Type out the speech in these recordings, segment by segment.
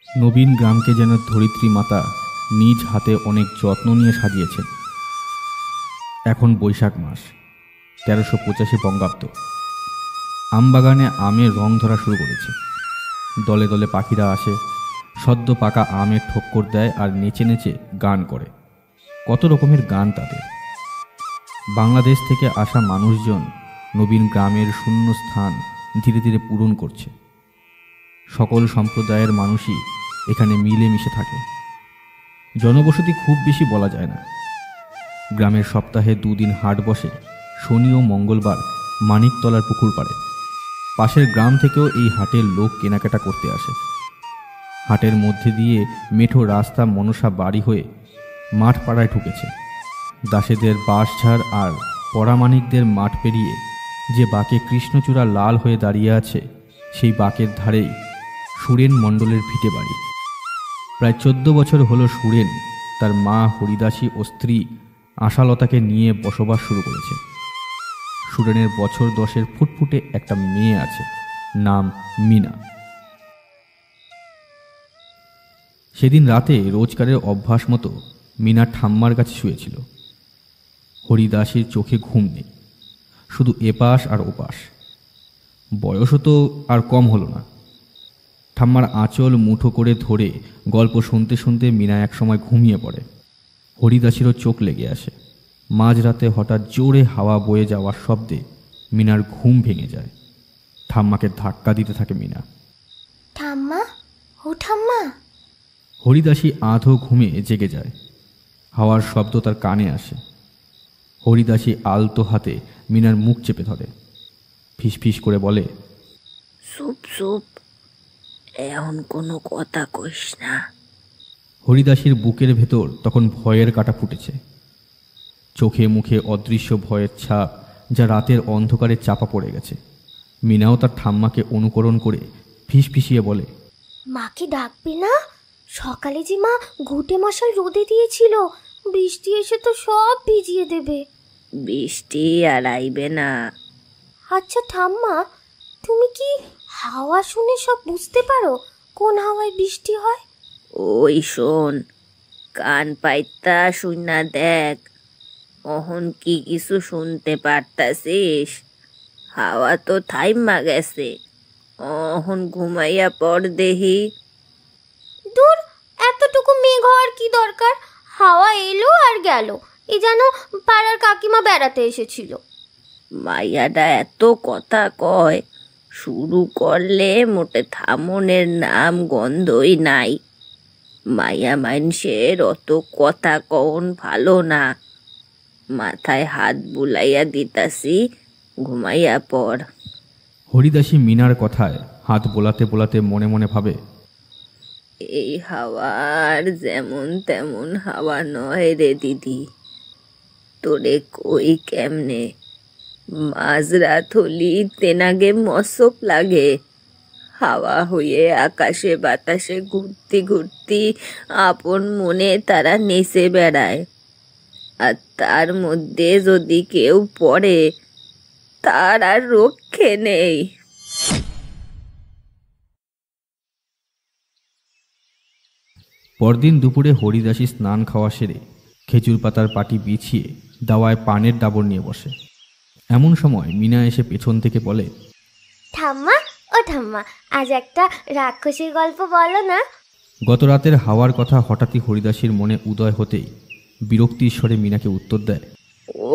নবীন গ্রামকে যেন ধরিত্রী মাতা নিজ হাতে অনেক যত্ন নিয়ে সাজিয়েছেন। এখন বৈশাখ মাস, 1385 বঙ্গাব্দ। আমবাগানে আমের রং ধরা শুরু করেছে। দলে দলে পাখিরা আসে, সদ্য পাকা আমের ঠক্কর দেয় আর নেচে নেচে গান করে। কত রকমের গান তাদের। বাংলাদেশ থেকে আসা মানুষজন নবীন গ্রামের শূন্য স্থান ধীরে ধীরে পূরণ করছে। সকল সম্প্রদায়ের মানুষই এখানে মিলেমিশে থাকে। জনবসতি খুব বেশি বলা যায় না। গ্রামের সপ্তাহে 2 দিন হাট বসে, শনি ও মঙ্গলবার মানিকতলার পুকুর পাড়ে। পাশের গ্রাম থেকেও এই হাটের লোক কেনাকাটা করতে আসে। হাটের মধ্যে দিয়ে মেঠো রাস্তা মনসা বাড়ি হয়ে মাঠ পাড়ায় ঢুকেছে। দাসেদের বাঁশঝাড় আর পরামানিকদের মাঠ পেরিয়ে যে বাঁকে কৃষ্ণচূড়া লাল হয়ে দাঁড়িয়ে আছে, সেই বাঁকের ধারেই সুরেন মণ্ডলের ভিটে বাড়ি। প্রায় 14 বছর হলো সুরেন তার মা হরিদাসী ও স্ত্রী আশালতাকে নিয়ে বসবাস শুরু করেছে। সুরেনের বছর 10-এর ফুটফুটে একটা মেয়ে আছে, নাম মিনা। সেদিন রাতে রোজকারের অভ্যাস মতো মিনা ঠাম্মার কাছে শুয়েছিল। হরিদাসীর চোখে ঘুম নেই, শুধু এপাশ আর ওপাশ। বয়সও তো আর কম হলো না। ঠাম্মার আঁচল মুঠো করে ধরে গল্প শুনতে শুনতে মিনা একসময় ঘুমিয়ে পড়ে। হরিদাসীরও চোখ লেগে আসে। মাঝরাতে হঠাৎ জোরে হাওয়া বয়ে যাওয়ার শব্দে মিনার ঘুম ভেঙে যায়। ঠাম্মাকে ধাক্কা দিতে থাকে মিনা। ঠাম্মা, ও ঠাম্মা। হরিদাসী আধো ঘুমে জেগে যায়। হাওয়ার শব্দ তার কানে আসে। হরিদাসী আলতো হাতে মিনার মুখ চেপে ধরে, ফিসফিস করে বলে, চুপ চুপ, এখন কোনো কথা কইস না। হরিদাসীর বুকের ভেতর তখন ভয়ের কাঁটা ফুটেছে। চোখে মুখে অদৃশ্য ভয়ের ছাপ, যা রাতের অন্ধকারে চাপা পড়ে গেছে। মিনাও তার ঠাম্মাকে অনুকরণ করে ফিসফিসিয়ে বলে, মাকে ডাকবে না? সকালে যে মা ঘুটে মশাল রোদে দিয়েছিল, বৃষ্টি এসে তো সব ভিজিয়ে দেবে। বৃষ্টি আর আইবে না। আচ্ছা ঠাম্মা, তুমি কি হাওয়া শুনে সব বুঝতে পারো কোন হাওয়ায় বৃষ্টি হয়? ওই শোন, কান পাইতা শুনা দেখ, অহন কি কিছু শুনতে পারতাছিস? হাওয়া তো থাইমা গেছে, অহন ঘুমাইয়া পড় দেহি। দূর, এতটুকু মেঘ হওয়ার কি দরকার? হাওয়া এলো আর গেল, এ যেন পাড়ার কাকিমা বেড়াতে এসেছিল। মাইয়াটা এত কথা কয়, শুরু করলে মোটে থামনের নাম গন্ধই নাই। মাইয়া মানুষের অত কথা কন ভালো না। মাথায় হাত বুলাইয়া দিতাছি, ঘুমাইয়া পড়। হরিদাসী মিনার কথায় হাত বোলাতে বোলাতে মনে মনে ভাবে, এই হাওয়ার যেমন তেমন হাওয়া নয় রে দিদি। তোরে কই কেমনে, মাঝরাত হলি তেনাগে মসক লাগে। হাওয়া হয়ে আকাশে বাতাসে ঘুরতি ঘুরতি আপন মনে তারা নেচে বেড়ায়। আর তার মধ্যে যদি কেউ পড়ে, তার আর রক্ষে নেই। পরদিন দুপুরে হরিদাসী স্নান খাওয়া সেরে খেজুর পাতার পাটি বিছিয়ে দাওয়ায় পানের ডাবর নিয়ে বসে। এমন সময় মিনা এসে পেছন থেকে বলে, ঠাম্মা, ও ঠাম্মা, আজ একটা রাক্ষসীর গল্প বলো না। গত রাতের হাওয়ার কথা হঠাৎই হরিদাসীর মনে উদয় হতেই বিরক্তির স্বরে মিনাকে উত্তর দেয়,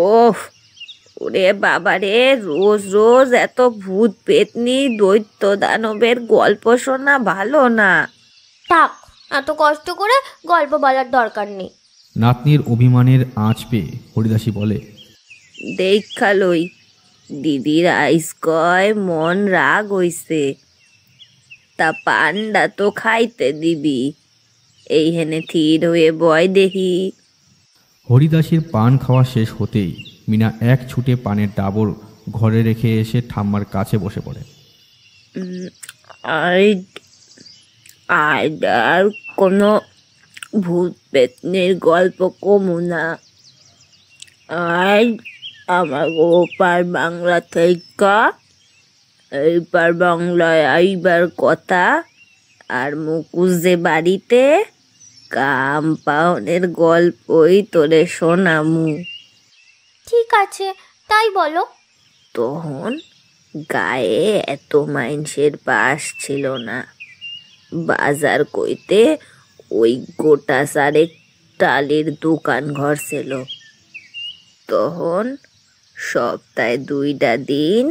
ওহ, ওরে বাবারে, রোজ রোজ এত ভূত পেতনি দৈত্য দানবের গল্প শোনা ভালো না। থাক, এত কষ্ট করে গল্প বলার দরকার নেই। নাতনির অভিমানের আঁচ পেয়ে হরিদাসী বলে, দেখা লই, দিদির আইস কয় মন রাগ হইছে, তা পান্ডা তো খাইতে দিবি। এই হেনে থির হয়ে বয় দেহি। হরিদাসীর পান খাওয়া শেষ হতেই মিনা এক ছুটে পানের ডাবর ঘরে রেখে এসে ঠাম্মার কাছে বসে পড়ে। আর কোনো ভূত পেতনির গল্প কমু না। আজ আমার ওপার বাংলা থেকে এইবার বাংলায় আইবার কথা, আর মুকুজ যে বাড়িতে কাম পাওনের গল্পই তোরে শোনামু। ঠিক আছে, তাই বলো। তখন গায়ে এত মাইনষের বাস ছিল না। বাজার কইতে ওই গোটা সারেক টালির দোকান ঘর ছিল। তখন সপ্তাহে 2টা দিন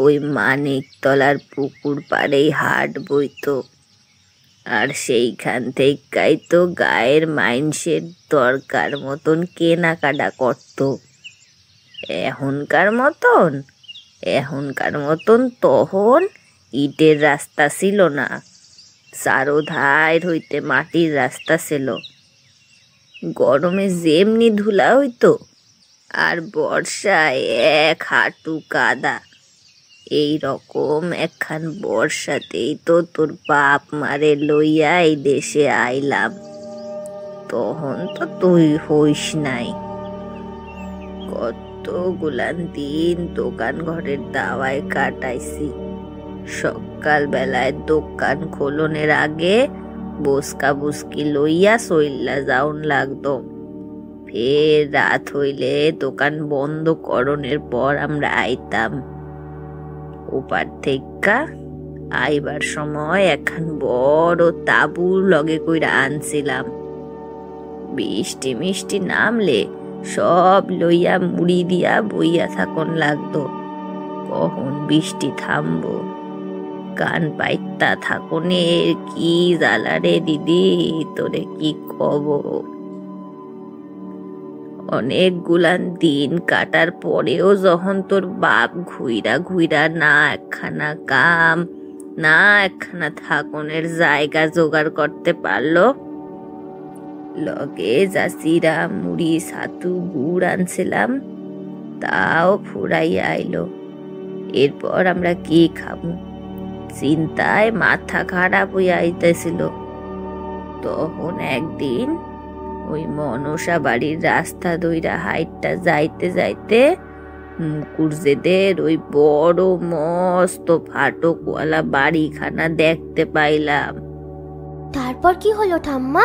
ওই মানিকতলার পুকুর পাড়েই হাট বইতো। আর সেইখান থেকেই তো গায়ের মাইনষের দরকার মতন কেনাকাটা করত। এখনকার মতন তখন ইটের রাস্তা ছিল না, চারোধার হইতে মাটির রাস্তা ছিল। গরমে যেমনি ধুলা হইতো, আর বর্ষায় 1 হাঁটু কাদা। এই রকম একখান বর্ষাতেই তো তোর বাপ মারে লইয়া এই দেশে আইলাম। তখন তো তুই হইস নাই। কতগুলান দিন দোকান ঘরের দাওয়ায় কাটাইছি। সকাল বেলায় দোকান খোলনের আগে বসকা বুসকি লইয়া চইল্লা যাওন লাগতো। ফের রাত হইলে দোকান বন্ধ করণের পর আমরা আইতাম। ওপার থেকে আইবার সময় একখান বড় তাঁবুর লগে কইরা আনছিলাম। বৃষ্টি মিষ্টি নামলে সব লইয়া মুড়ি দিয়া বইয়া থাকন লাগতো। কখন বৃষ্টি থামবো, কান পাইতা থাকনের কি জ্বালারে দিদি, তোরে কি কব। অনেকগুলান দিন কাটার পরেও যখন তোর বাপ ঘুইরা ঘুইরা না একখানা কাম না একখানা থাকনের জায়গা জোগাড় করতে পারলো, লগে যাচিরা মুড়ি ছাতু গুড় আনছিলাম তাও ফুরাইয়া আইলো। এরপর আমরা কি খাবো চিন্তায় মাথা খারাপ হইয়া আইতেছিল। তখন একদিন ওই মনসা বাড়ির রাস্তা ধইরা হাইটটা যাইতে যাইতে মুকুরজেদের ওই বড় মস্ত ফাটকওয়ালা বাড়িখানা দেখতে পাইলাম। তারপর কি হলো ঠাম্মা?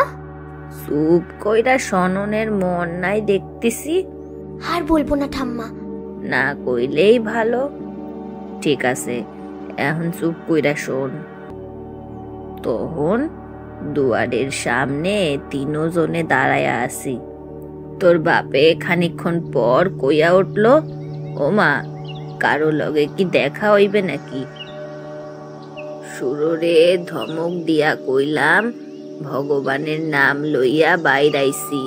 চুপ কইরা শননের মন নাই দেখতেছি। আর বলবো না ঠাম্মা। না কইলেই ভালো। ঠিক আছে, এখন চুপ কইরা শোন। তখন দুয়ারের সামনে 3 জনে দাঁড়ায়া আছি। তোর বাপে খানিকক্ষণ পর কইয়া উঠল, ও মা, কারো লগে কি দেখা হইবে নাকি? সুররে ধমক দিয়া কইলাম, ভগবানের নাম লইয়া বাইরাইছি,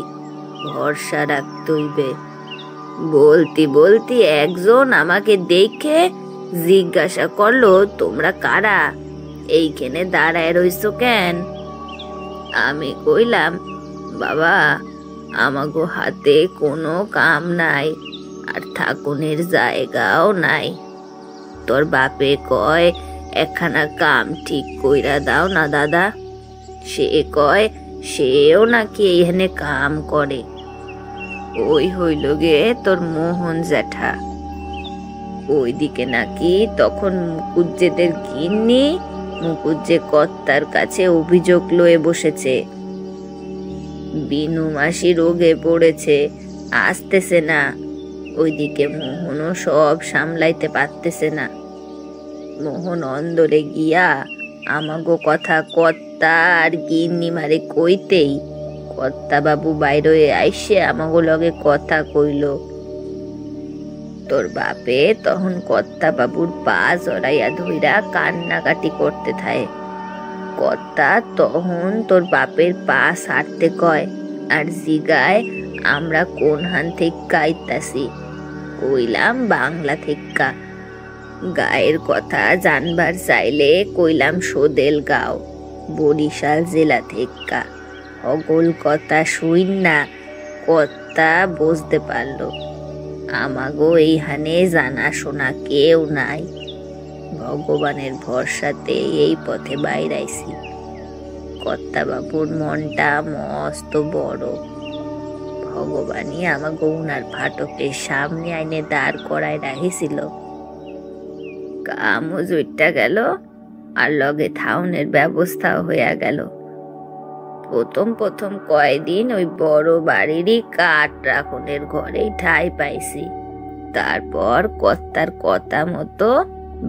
ভরসা রাখতে হইবে। বলতি বলতি একজন আমাকে দেখে জিজ্ঞাসা করলো, তোমরা কারা, এইখানে দাঁড়ায় রইছো কেন? আমি কইলাম, বাবা, আমাগো হাতে কোনো কাম নাই, আর থাকুনের জায়গাও নাই। তোর বাপে কয় একখানা কাম ঠিক কইরা দাও না দাদা। সে কয় সেও নাকি এইখানে কাম করে। ওই হইল গে তোর মোহন জ্যাঠা। ওইদিকে নাকি তখন মুকুজ্জেদের গিন্নি মুকুজ্জে কর্তার কাছে অভিযোগ লয়ে বসেছে। বিনু মাসি রোগে পড়েছে, আসতেছে না। ওইদিকে মোহনও সব সামলাইতে পারতেছে না। মোহন অন্দরে গিয়া আমাগো কথা কর্তা আর গিন্নি মারে কইতেই কর্তা বাবু বাইরে আইসে আমাগো লগে কথা কইল। তোর বাপে তখন কর্তা বাবুর পা জড়াইয়া ধইরা কান্নাকাটি করতে থাকে। কর্তা তখন তোর বাপের পা ছাড়তে কয় আর জিগায় আমরা কোন হান থেকে আইতাছি। কইলাম বাংলা থেক্কা। গায়ের কথা জানবার চাইলে কইলাম সোদেলগাঁও, বরিশাল জেলা থেক্কা। অগল কথা শুইন না কর্তা বুঝতে পারলো আমাগো এইখানে জানাশোনা কেউ নাই। ভগবানের ভরসাতে এই পথে বাইরাইছি। কর্তা বাবুর মনটা মস্ত বড়। ভগবানই আমাগো উনার ফাটকের সামনে আইনে দাঁড় করায় রাখিছিল। কামও জুইটা গেল, আর লগে থাউনের ব্যবস্থাও হইয়া গেল। প্রথম প্রথম কয়দিন ওই বড় বাড়িরই কাঠ রাখনের ঘরেই ঠাঁই পাইছি। তারপর কর্তার কথা মতো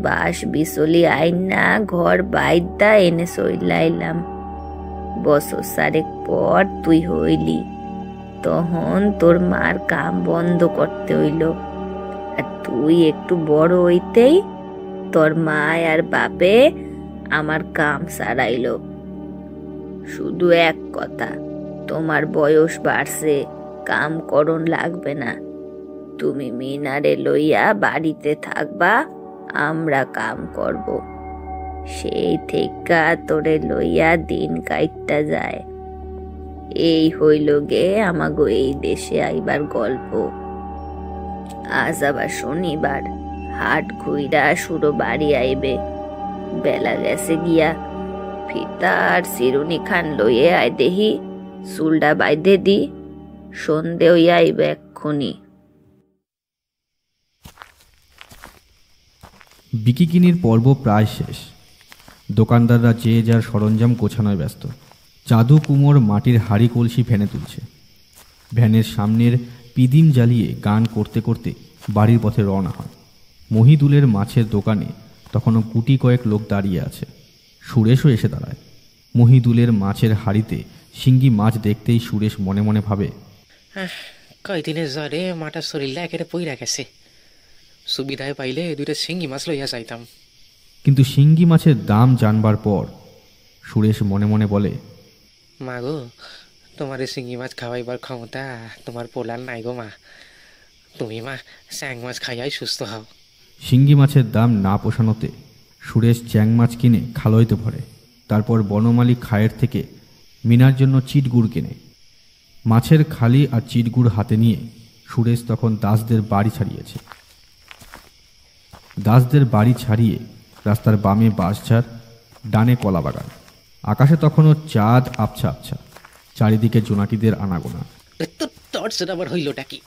বাঁশ বিচলি আইনা ঘর বাইদ্যা এনে চইলাইলাম। বছর 4 পর তুই হইলি, তখন তোর মার কাম বন্ধ করতে হইল। আর তুই একটু বড় হইতেই তোর মা আর বাপে আমার কাম সারাইল। শুধু এক কথা, তোমার বয়স বাড়ছে, কাম করন লাগবে না। তুমি মিনারে লইয়া বাড়িতে থাকবা, আমরা কাম করব। সেই থেকে তোরে লইয়া দিন কাইটটা যায়। এই হইল গে আমাগো এই দেশে আইবার গল্প। আজ আবার শনিবার, হাট ঘুইরা শুরু বাড়ি আইবে। বেলা গেছে গিয়া, ফিতা আর চিরুনি খান লইয়ে আয় দেহি, চুলটা বাইধে দি, সন্ধে হইয়া আইবে এক্ষুনি। বিকিকিনির পর্ব প্রায় শেষ। দোকানদাররা যে যার সরঞ্জাম গোছানোয় ব্যস্ত। চাদু কুমোর মাটির হাঁড়ি কলসি ভ্যানে তুলছে। ভ্যানের সামনের পিদিম জ্বালিয়ে গান করতে করতে বাড়ির পথে রওনা হয়। মহিদুলের মাছের দোকানে তখনও গুটি কয়েক লোক দাঁড়িয়ে আছে। সুরেশও এসে দাঁড়ায়। মহিদুলের মাছের হাঁড়িতে শিঙ্গি মাছ দেখতেই সুরেশ মনে মনে ভাবে, কয়দিনের জ্বরে মাটার শরীরটা একেবারে পইরা গেছে। সুবিধায় পাইলে 2টা শিঙ্গি মাছ লইয়া যাইতাম। কিন্তু শিঙ্গি মাছের দাম জানবার পর সুরেশ মনে মনে বলে, মা গো, তোমার শিঙ্গি মাছ খাওয়াইবার ক্ষমতা তোমার পোলার নাই গো মা। তুমি মা চ্যাং মাছ খাইয়াই সুস্থ হও। শিঙ্গি মাছের দাম না পোষানোতে সুরেশ চ্যাং মাছ কিনে খালইতে ভরে। তারপর বনমালী খায়ের থেকে মিনার জন্য চিটগুড় কেনে। মাছের খালি আর চিটগুড় হাতে নিয়ে সুরেশ তখন দাসদের বাড়ি ছাড়িয়েছে। দাসদের বাড়ি ছাড়িয়ে রাস্তার বামে বাঁশঝাড়, ডানে কলা বাগান। আকাশে তখনও চাঁদ আবছা আবছা, চারিদিকে জোনাকিদের আনাগোনা। টর্চ আবার হইলটা কি?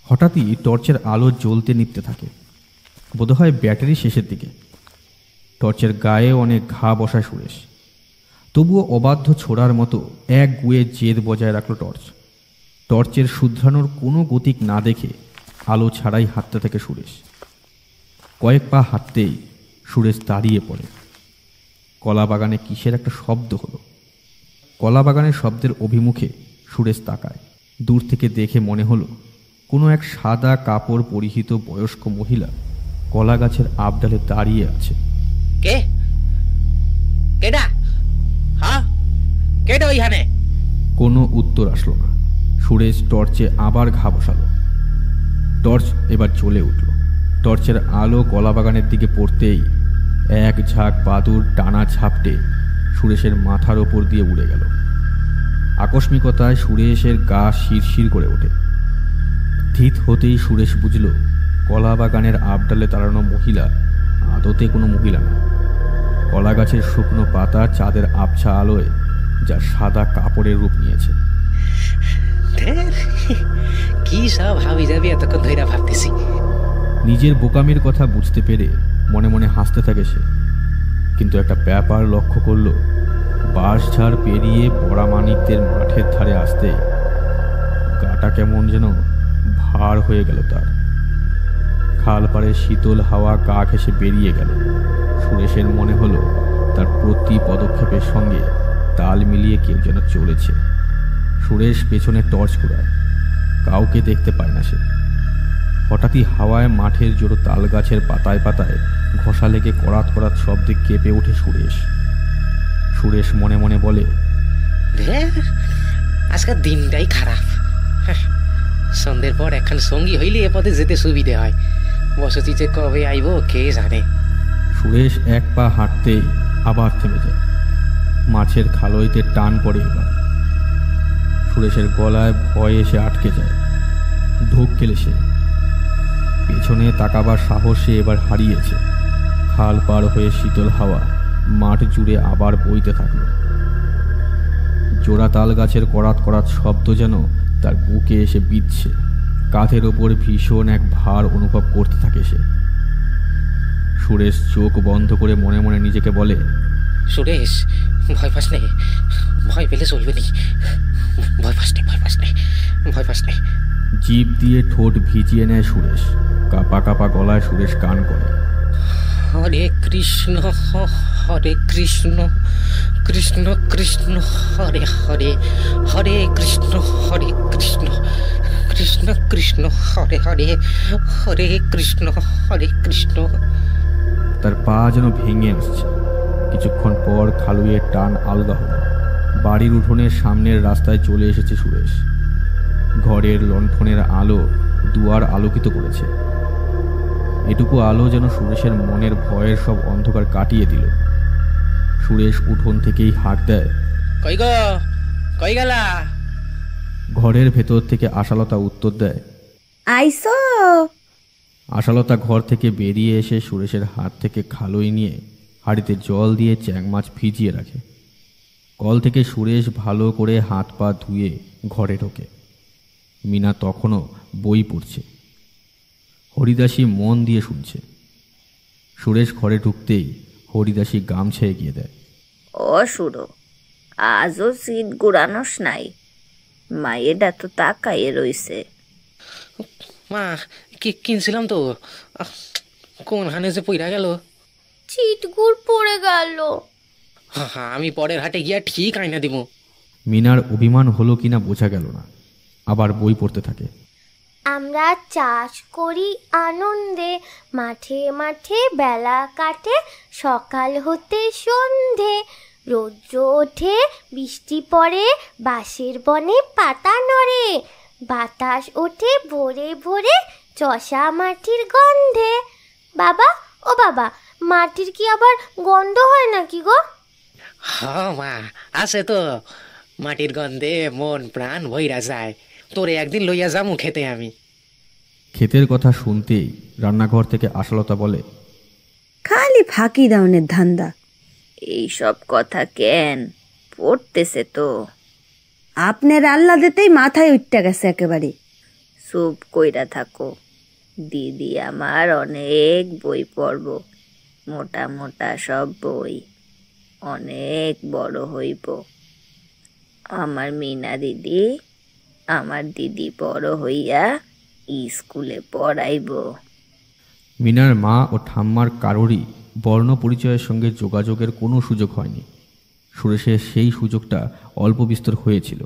হঠাৎই টর্চের আলো জ্বলতে নিভতে থাকে। বোধহয় ব্যাটারি শেষের দিকে। টর্চের গায়ে অনেক ঘা বসায় সুরেশ। তবুও অবাধ্য ছোড়ার মতো এক গুয়ে জেদ বজায় রাখল টর্চ। টর্চের শুধরানোর কোনো গতিক না দেখে আলো ছাড়াই হাঁটতে থাকে সুরেশ। কয়েক পা হাঁটতেই সুরেশ দাঁড়িয়ে পড়ে। কলা বাগানে কিসের একটা শব্দ হলো। কলা বাগানের শব্দের অভিমুখে সুরেশ তাকায়। দূর থেকে দেখে মনে হলো কোনো এক সাদা কাপড় পরিহিত বয়স্ক মহিলা কলা গাছের আবডালে দাঁড়িয়ে আছে। কে? কেডা? হ্যাঁ, কেডা ওইখানে? কোনো উত্তর আসলো না। সুরেশ টর্চে আবার ঘা বসালো। টর্চ এবার জ্বলে উঠল। টর্চের আলো কলা বাগানের দিকে পড়তেই এক ঝাঁক বাদুড় টানা ঝাপটে সুরেশের মাথার ওপর দিয়ে উড়ে গেল। আকস্মিকতায় সুরেশের গা শিরশির করে ওঠে। ধীত হতেই সুরেশ বুঝল কলা বাগানের আবডালে দাঁড়ানো মহিলা আদতে কোনো মহিলা না। কলা গাছের শুকনো পাতা চাঁদের আবছা আলোয় যা সাদা কাপড়ের রূপ নিয়েছে। কি সব হাবি যাবি এতক্ষণ ধইরা ভাবতেছি। নিজের বোকামির কথা বুঝতে পেরে মনে মনে হাসতে থাকে সে। কিন্তু একটা ব্যাপার লক্ষ্য করল, বাঁশঝাড় পেরিয়ে পরামানিকদের মাঠের ধারে আসতে গাটা কেমন যেন ভার হয়ে গেল তার। খাল পাড়ে শীতল হাওয়া গা ঘেঁষে বেরিয়ে গেল। সুরেশের মনে হলো তার প্রতি পদক্ষেপের সঙ্গে তাল মিলিয়ে কেউ যেন চলেছে। সুরেশ পেছনে টর্চ ঘোরায়, কাউকে দেখতে পায় না সে। হঠাৎই হাওয়ায় মাঠের জোড়ো তাল গাছের পাতায় পাতায় ঘষা লেগে করাত করাত শব্দে কেঁপে ওঠে সুরেশ। সুরেশ মনে মনে বলে, আজকাল দিনটাই খারাপ। সন্ধ্যের পর একখান সঙ্গী হইলে এ পথে যেতে সুবিধে হয়। বসতি যে কবে আইব কে জানে। সুরেশ এক পা হাঁটতেই আবার থেমে যায়। মাছের খালইতে টান পড়ে এবার। সুরেশের গলায় ভয় এসে আটকে যায়। ঢোক গেলে সে। পেছনে তাকাবার সাহস সে এবার হারিয়েছে। খাল পার হয়ে শীতল হাওয়া মাঠ জুড়ে আবার বইতে থাকল। জোড়া তাল গাছের করাত করাত শব্দ যেন তার বুকে এসে বিঁধছে। কাঁধের ওপর ভীষণ এক ভার অনুভব করতে থাকে সে। সুরেশ চোখ বন্ধ করে মনে মনে নিজেকে বলে, সুরেশ, ভয় পাস নে, ভয় পেলে চলবে নি। ভয় পাস নে, ভয় পাস নে, ভয় পাস নে। জিভ দিয়ে ঠোঁট ভিজিয়ে নেয় সুরেশ। কাপা কাপা গলায় সুরেশ গান করে, হরে কৃষ্ণ হরে কৃষ্ণ কৃষ্ণ কৃষ্ণ হরে হরে, হরে কৃষ্ণ কৃষ্ণ কৃষ্ণ হরে হরে, হরে কৃষ্ণ কৃষ্ণ। তার পা যেন ভেঙে আসছে। কিছুক্ষণ পর খালুয়ের টান আলগা হল। বাড়ির উঠোনের সামনের রাস্তায় চলে এসেছে সুরেশ। ঘরের লণ্ঠনের আলো দুয়ার আলোকিত করেছে। এটুকু আলো যেন সুরেশের মনের ভয়ের সব অন্ধকার কাটিয়ে দিল। সুরেশ উঠোন থেকেই হাঁক দেয়, কই গো, কই গেলা? ঘরের ভেতর থেকে আশালতা উত্তর দেয়, আইসো। আশালতা ঘর থেকে বেরিয়ে এসে সুরেশের হাত থেকে খালুই নিয়ে হাঁড়িতে জল দিয়ে চ্যাং মাছ ভিজিয়ে রাখে। কল থেকে সুরেশ ভালো করে হাত পা ধুয়ে ঘরে ঢোকে। মিনা তখনও বই পড়ছে। হরিদাসী মন দিয়ে শুনছে। সুরেশ ঘরে ঢুকতেই হরিদাসী গামছা এগিয়ে দেয়। ও সুরো, আজও সিট গুড়ানোস নাই? মায়েরা তো তাকাইয়ে রইছে। মা, কি কিনছিলাম তো, কোন হানে যে পইরা গেল। চিটগুড় পড়ে গেল। আমি পরের হাটে গিয়া ঠিক আইনা দিব। মিনার অভিমান হলো কিনা বোঝা গেল না। আবার বই পড়তে থাকে। আমরা চাষ করি আনন্দে, মাঠে মাঠে বেলা কাটে, সকাল হতে সন্ধে, রৌদ্র ওঠে বৃষ্টি পড়ে, বাঁশের বনে পাতা নড়ে, বাতাস ওঠে ভোরে ভোরে, চষা মাটির গন্ধে। বাবা, ও বাবা, মাটির কি আবার গন্ধ হয় নাকি গো? মা, আছে তো। মাটির গন্ধে মন প্রাণ ভইরা যায়। তোরে একদিন লইয়া যামু খেতে আমি। ক্ষেতের কথা শুনতেই রান্নাঘর থেকে আশালতা বলে, খালি ফাঁকি দাওনের ধান্দা। এইসব কথা কেন পড়তেছে তো? আপনার আহ্লাদেতেই মাথায় উঠতে গেছে একেবারে। চুপ কইরা থাকো। দিদি আমার অনেক বই পড়ব, মোটা মোটা সব বই, অনেক বড় হইব। আমার মিনা দিদি, আমার দিদি বড় হইয়া স্কুলে পড়াইব। মিনার মা ও ঠাম্মার কারোরই বর্ণ পরিচয়ের সঙ্গে যোগাযোগের কোনো সুযোগ হয়নি। সুরেশের সেই সুযোগটা অল্প বিস্তর হয়েছিল।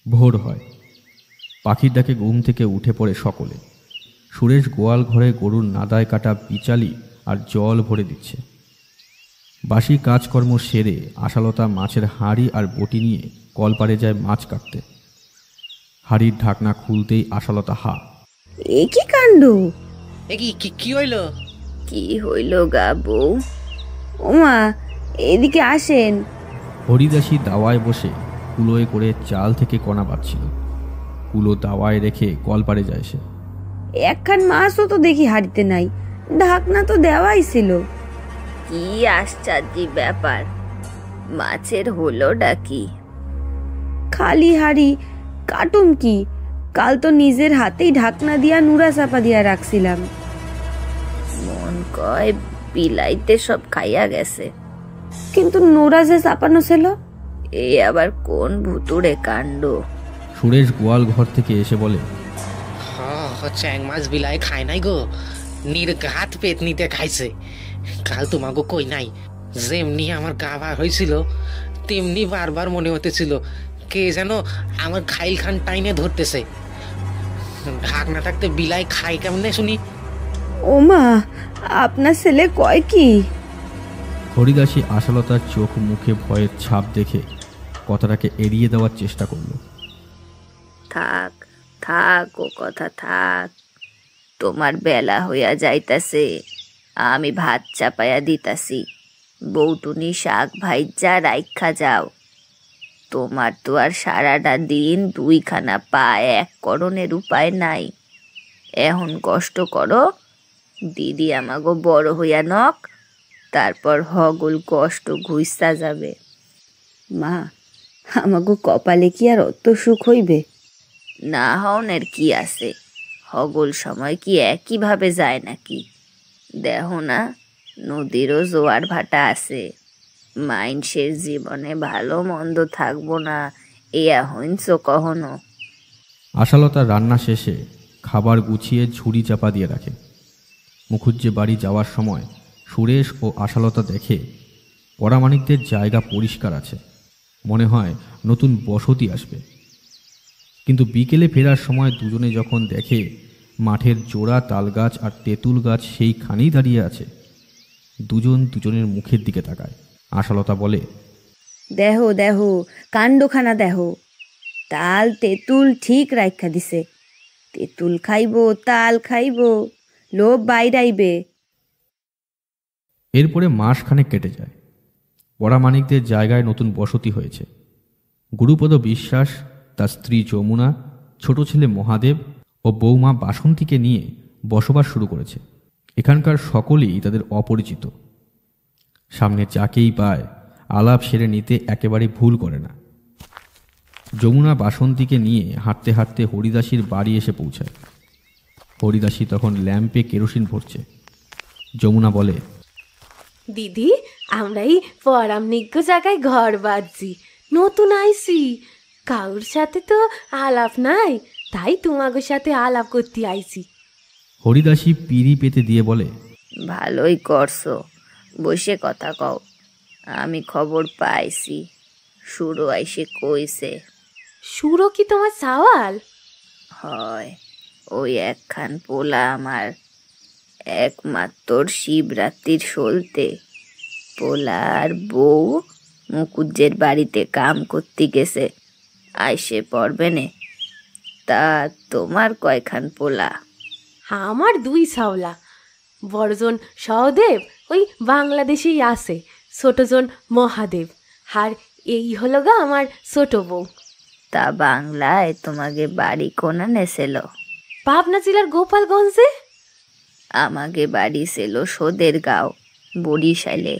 ভোর হয়। পাখির ডাকে ঘুম থেকে উঠে পড়ে সকলে। সুরেশ গোয়াল ঘরে গরুর নাদায় কাটা বিচালি আর জল ভরে দিচ্ছে। বাসি কাজকর্ম সেরে আশালতা মাছের হাঁড়ি আর বটি নিয়ে কলপাড়ে যায় মাছ কাটতে। হাঁড়ির ঢাকনা খুলতেই আশালতা হা। এ কি কাণ্ড! এ কি হইল? কি হইল গা বউ? ওমা, এদিকে আসেন। হরিদাসী দাওয়ায় বসে কুলোয় করে চাল থেকে কণা বাঁধছিল। কুলো দাওয়ায় রেখে কলপাড়ে যায় সে। একখান মাছও তো দেখি হাড়িতে নাই, ঢাকনা তো দেওয়াই ছিল। কি আশ্চর্য ব্যাপার! মাছের হলোটা কি? খালি হাড়ি কাটুম কি? কাল তো নিজের হাতেই ঢাকনা দিয়া নুরা চাপা দিয়া রাখছিলাম। মন কয় বিলাইতে সব খাইয়া গেছে, কিন্তু নোরা যে চাপানো ছিল, এই আবার কোন ভুতুড়ে কাণ্ড! সুরেশ গোয়াল ঘর থেকে এসে বলে, চ্যাং মাছ বিলাই খায় নাই গো, নির্ঘাত পেতনিতে খাইছে। কাল তোমাকে কই নাই, যেমনি আমার গা বার হয়েছিল তেমনি বারবার মনে হতেছিল কে যেন আমার খাইল খান টাইনে ধরতেছে। ঢাকনা থাকতে বিলাই খাই কেমনে শুনি? ওমা, আপনার ছেলে কয় কি? হরিদাসী আশালতার চোখ মুখে ভয়ের ছাপ দেখে কথাটাকে এড়িয়ে দেওয়ার চেষ্টা করল। থাক থাক, ও কথা থাক। তোমার বেলা হইয়া যাইতাছে, আমি ভাত চাপাইয়া দিতাছি। বউটুনি শাক ভাইজা রাইখা যাও। তোমার তো আর সারাটা দিন দুইখানা পা এক করণের উপায় নাই। এখন কষ্ট করো, দিদি আমাগো বড় হইয়া নক, তারপর হগল কষ্ট ঘুইসা যাবে। মা, আমাগো কপালে কি আর অত সুখ হইবে? না হওনের কি আছে, হগল সময় কি একইভাবে যায় নাকি? দেখো না, নদীরও জোয়ার ভাটা আছে। মাইনষের জীবনে ভালো মন্দ থাকবো না, ইয়া হইনছ কখনো? আশালতা রান্না শেষে খাবার গুছিয়ে ঝুড়ি চাপা দিয়ে রাখে। মুখুজ্জে বাড়ি যাওয়ার সময় সুরেশ ও আশালতা দেখে পরামানিকদের জায়গা পরিষ্কার আছে, মনে হয় নতুন বসতি আসবে। কিন্তু বিকেলে ফেরার সময় দুজনে যখন দেখে মাঠের জোড়া তালগাছ আর তেঁতুল গাছ সেইখানেই দাঁড়িয়ে আছে, দুজন দুজনের মুখের দিকে তাকায়। আশালতা বলে, দেহো দেহো, কাণ্ডখানা দেহো। তাল তেঁতুল ঠিক রাখা দিছে। তেঁতুল খাইবো, তাল খাইবো, লোভ বাইরাইবে। এরপরে মাসখানেক কেটে যায়। পরামানিকদের জায়গায় নতুন বসতি হয়েছে। গুরুপদ বিশ্বাস, তার স্ত্রী যমুনা, ছোট ছেলে মহাদেব ও বৌমা বাসন্তীকে নিয়ে বসবাস শুরু করেছে। এখানকার সকলেই তাদের অপরিচিত। সামনে যাকেই পায় আলাপ সেরে নিতে একেবারে ভুল করে না। যমুনা বাসন্তীকে নিয়ে হাঁটতে হাঁটতে হরিদাসীর বাড়ি এসে পৌঁছায়। হরিদাসী তখন ল্যাম্পে কেরোসিন ভরছে। যমুনা বলে, দিদি, আমরা এই পরামনিজ্ঞ জায়গায় ঘর বাঁধছি, নতুন আইসি। কাউর সাথে তো আলাপ নাই, তাই তোমাদের সাথে আলাপ করতে আইসি। হরিদাসী পিড়ি পেতে দিয়ে বলে, ভালোই করছো, বসে কথা কও। আমি খবর পাইছি, সুরো আইসে কইছে। সুরো কি তোমার সাওয়াল? হয়, ওই একখান পোলা আমার, একমাত্র শিবরাত্রির সলতে। পোলার বউ মুকুজ্জের বাড়িতে কাম করতে গেছে, আইসে পড়বে নে। তা তোমার কয়খান পোলা? আমার 2 সাওলা। বড়জন সহদেব ওই বাংলাদেশেই আছে, ছোটজন মহাদেব, আর এই হলো গা আমার ছোট বউ। তা বাংলায় তোমাকে বাড়ি কোনা নেছিল? পাবনা জেলার গোপালগঞ্জে। আমাকে বাড়ি ছিল সোদের গাঁও, বরিশালে।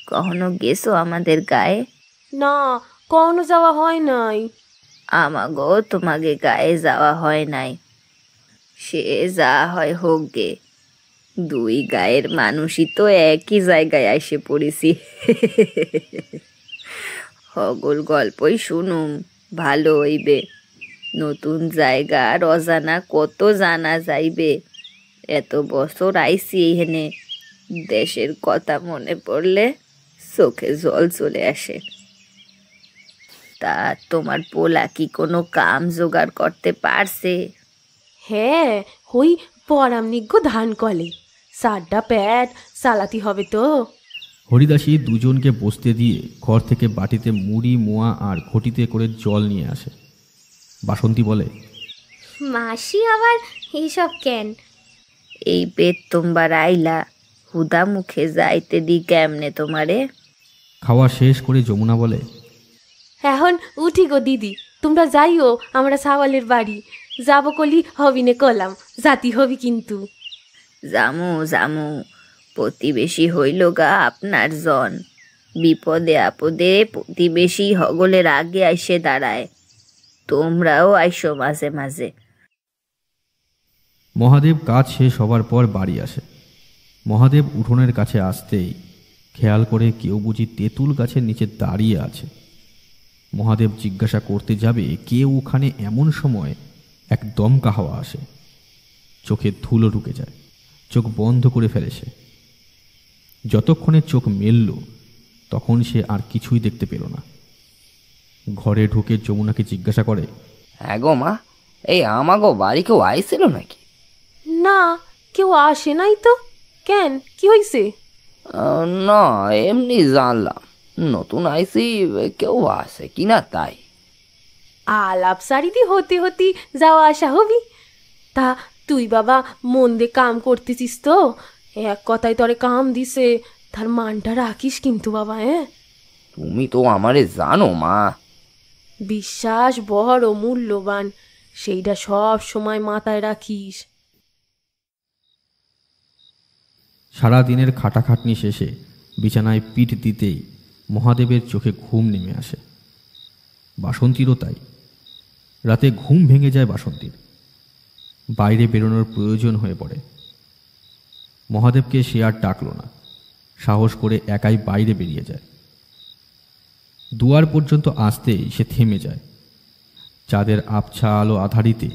কখনো গেছো আমাদের গায়ে? না, কোনো যাওয়া হয় নাই। আমাগো তোমাকে গায়ে যাওয়া হয় নাই। সে যা হয় হোক গে, 2 গায়ের মানুষই তো একই জায়গায় এসে পড়েছি। হগল গল্পই শুনুম, ভালো হইবে। নতুন জায়গার অজানা কত জানা যাইবে। এত বছর আইসি এখানে, দেশের কথা মনে পড়লে চোখে জল চলে আসে। তা তোমার পোলা কি কোনো কাম জোগাড় করতে পারছে? হ্যাঁ, ওই পরামনিজ্ঞ ধান কলে সাড্ডা প্যাট চালাতে হবে তো। হরিদাসী দুজনকে বসতে দিয়ে ঘর থেকে বাটিতে মুড়ি মোয়া আর ঘটিতে করে জল নিয়ে আসে। বাসন্তী বলে, মাসি আবার এইসব কেন? এই পেট তোমার আইলা, হুদা মুখে যাইতে দি কেমনে তোমারে? খাওয়া শেষ করে যমুনা বলে, এখন উঠি গো দিদি, তোমরা যাইও আমরা সাওয়ালের বাড়ি। যাবো কলি হবিনে কলাম, জাতি হবি কিন্তু। জামু জামু, প্রতিবেশী হইল গা আপনার জন। বিপদে আপদে প্রতিবেশী হগলের আগে আইসে দাঁড়ায়। তোমরাও আইসো মাঝে মাঝে। মহাদেব কাজ শেষ হবার পর বাড়ি আসে। মহাদেব উঠোনের কাছে আসতেই খেয়াল করে কেউ বুঝি তেঁতুল গাছের নিচে দাঁড়িয়ে আছে। মহাদেব জিজ্ঞাসা করতে যাবে কেউ ওখানে, এমন সময় এক দমকা হাওয়া আসে। চোখে ধুলো ঢুকে যায়, চোখ বন্ধ করে ফেলে সে। যতক্ষণে চোখ মেলল তখন সে আর কিছুই দেখতে পেল না। ঘরে ঢুকে যমুনাকে জিজ্ঞাসা করে, হ্যাঁ গো মা, এই আমাগো বাড়ি কেউ আইছিল নাকি? না, কেউ আসে নাই তো। কেন, কি হইছে? না, এমনি জানলাম নতুন আইসি, কেউ আসে কিনা তাই। আলাপ সারিদি হতে হতে যাওয়া আসা হবি। তা তুই বাবা মন দিয়ে কাম করতেছিস তো? এক কথায় তরে কাম দিছে, তার মানটা রাখিস কিন্তু বাবা। হ্যাঁ, তুমি তো আমারে জানো মা। বিশ্বাস বড় মূল্যবান, সেইটা সব সময় মাথায় রাখিস। সারা দিনের খাটাখাটনি শেষে বিছানায় পিঠ দিতেই মহাদেবের চোখে ঘুম নেমে আসে। বাসন্তীরও তাই। রাতে ঘুম ভেঙে যায় বাসন্তীর। বাইরে বেরোনোর প্রয়োজন হয়ে পড়ে। মহাদেবকে সে আর ডাকল না, সাহস করে একাই বাইরে বেরিয়ে যায়। দুয়ার পর্যন্ত আসতেই সে থেমে যায়। চাঁদের আবছা আলো আধারিতে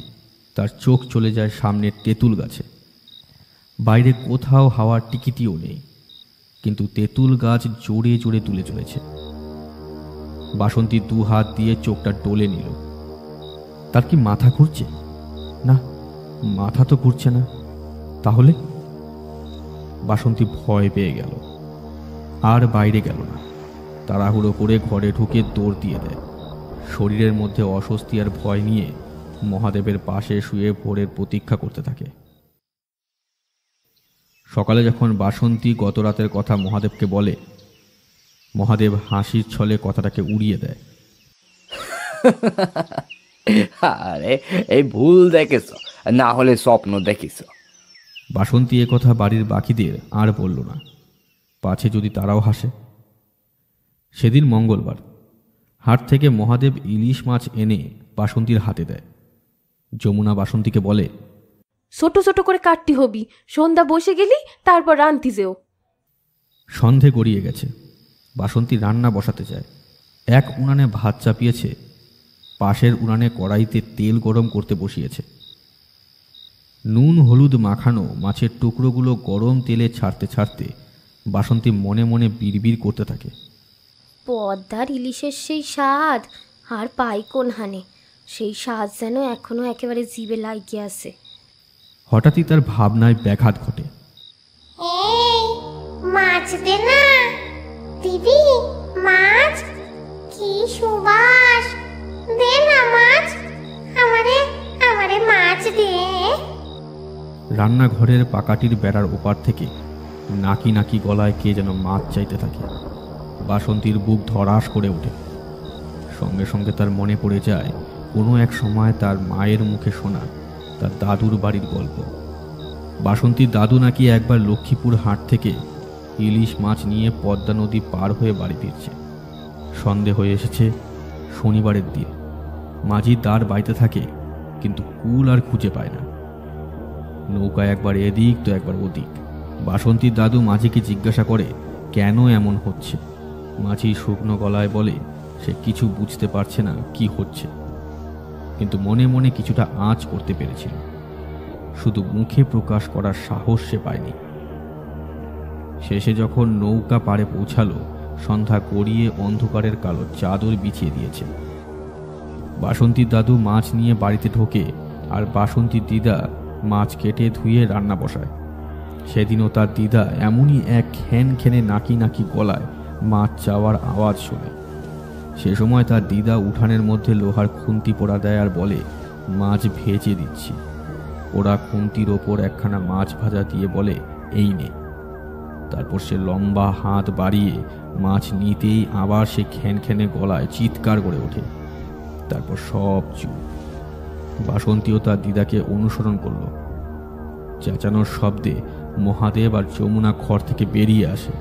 তার চোখ চলে যায় সামনের তেঁতুল গাছে। বাইরে কোথাও হাওয়ার টিকিটিও নেই, কিন্তু তেঁতুল গাছ জোরে জোরে তুলে চলেছে। বাসন্তী দু হাত দিয়ে চোখটা ডলে নিল। তার কি মাথা ঘুরছে? না, মাথা তো ঘুরছে না। তাহলে? বাসন্তী ভয় পেয়ে গেল, আর বাইরে গেল না। তাড়াহুড়ো করে ঘরে ঢুকে দৌড় দিয়ে দেয়। শরীরের মধ্যে অস্বস্তি আর ভয় নিয়ে মহাদেবের পাশে শুয়ে ভোরের প্রতীক্ষা করতে থাকে। সকালে যখন বাসন্তী গত রাতের কথা মহাদেবকে বলে, মহাদেব হাসির ছলে কথাটাকে উড়িয়ে দেয়। আরে এই ভুল দেখেছ, না হলে স্বপ্ন দেখিস। বাসন্তী এ কথা বাড়ির বাকিদের আর বলল না, পাছে যদি তারাও হাসে। সেদিন মঙ্গলবার। হাট থেকে মহাদেব ইলিশ মাছ এনে বাসন্তীর হাতে দেয়। যমুনা বাসন্তীকে বলে, ছোট ছোট করে কাটতি হবি, সন্ধ্যা বসে গেলি তারপর রান্তি যেও। সন্ধে গড়িয়ে গেছে। বাসন্তী রান্না বসাতে যায়। এক উনানে ভাত চাপিয়েছে, পাশের উনানে কড়াইতে তেল গরম করতে বসিয়েছে। নুন হলুদ মাখানো মাছের টুকরোগুলো গরম তেলে ছাড়তে ছাড়তে বাসন্তী মনে মনে বিড়বিড় করতে থাকে। পদ্মার ইলিশের সেই স্বাদ আর পাই কোন হানে, সেই স্বাদ যেন এখনো একেবারে জিভে লাগিয়ে আছে। হঠাৎই তার ভাবনায় ব্যাঘাত ঘটে। এই মাছ দে না দিবি, মাছ কি সুবাস, দে না মাছ, আমারে আমারে মাছ দে। রান্নাঘরের পাকাটির বেড়ার ওপার থেকে নাকি নাকি গলায় কে যেন মাছ চাইতে থাকে। বাসন্তীর বুক ধড়াস করে ওঠে। সঙ্গে সঙ্গে তার মনে পড়ে যায় কোনো এক সময় তার মায়ের মুখে শোনা তার দাদুর বাড়ির গল্প। বাসন্তীর দাদু নাকি একবার লক্ষ্মীপুর হাট থেকে ইলিশ মাছ নিয়ে পদ্মা নদী পার হয়ে বাড়ি ফিরছে। সন্ধে হয়ে এসেছে, শনিবারের দিন। মাঝি দাঁড় বাইতে থাকে, কিন্তু কুল আর খুঁজে পায় না। নৌকা একবার এদিক তো একবার ওদিক। বাসন্তীর দাদু মাঝিকে জিজ্ঞাসা করে কেন এমন হচ্ছে। মাঝি শুকনো গলায় বলে সে কিছু বুঝতে পারছে না কি হচ্ছে, কিন্তু মনে মনে কিছুটা আঁচ করতে পেরেছিল। শুধু মুখে প্রকাশ করার সাহস সে পায়নি। শেষে যখন নৌকা পাড়ে পৌঁছালো, সন্ধ্যা গড়িয়ে অন্ধকারের কালো চাদর বিছিয়ে দিয়েছে। বাসন্তীর দাদু মাছ নিয়ে বাড়িতে ঢোকে, আর বাসন্তীর দিদা মাছ কেটে ধুয়ে রান্না বসায়। সেদিনও তার দিদা এমনই এক খ্যানখ্যানে নাকি নাকি গলায় মাছ চাওয়ার আওয়াজ শোনে। সে সময় তার দিদা উঠানের মধ্যে লোহার খুন্তি পোড়া দেয় আর বলে, মাছ ভেজে দিচ্ছি। ওরা খুন্তির ওপর একখানা মাছ ভাজা দিয়ে বলে, এই নে। তারপর সে লম্বা হাত বাড়িয়ে মাছ নিতেই আবার সে খ্যানখ্যানে গলায় চিৎকার করে ওঠে। তারপর সব চুপ। বাসন্তীও তার দিদাকে অনুসরণ করল। চেঁচানোর শব্দে মহাদেব আর যমুনা ঘর থেকে বেরিয়ে আসে।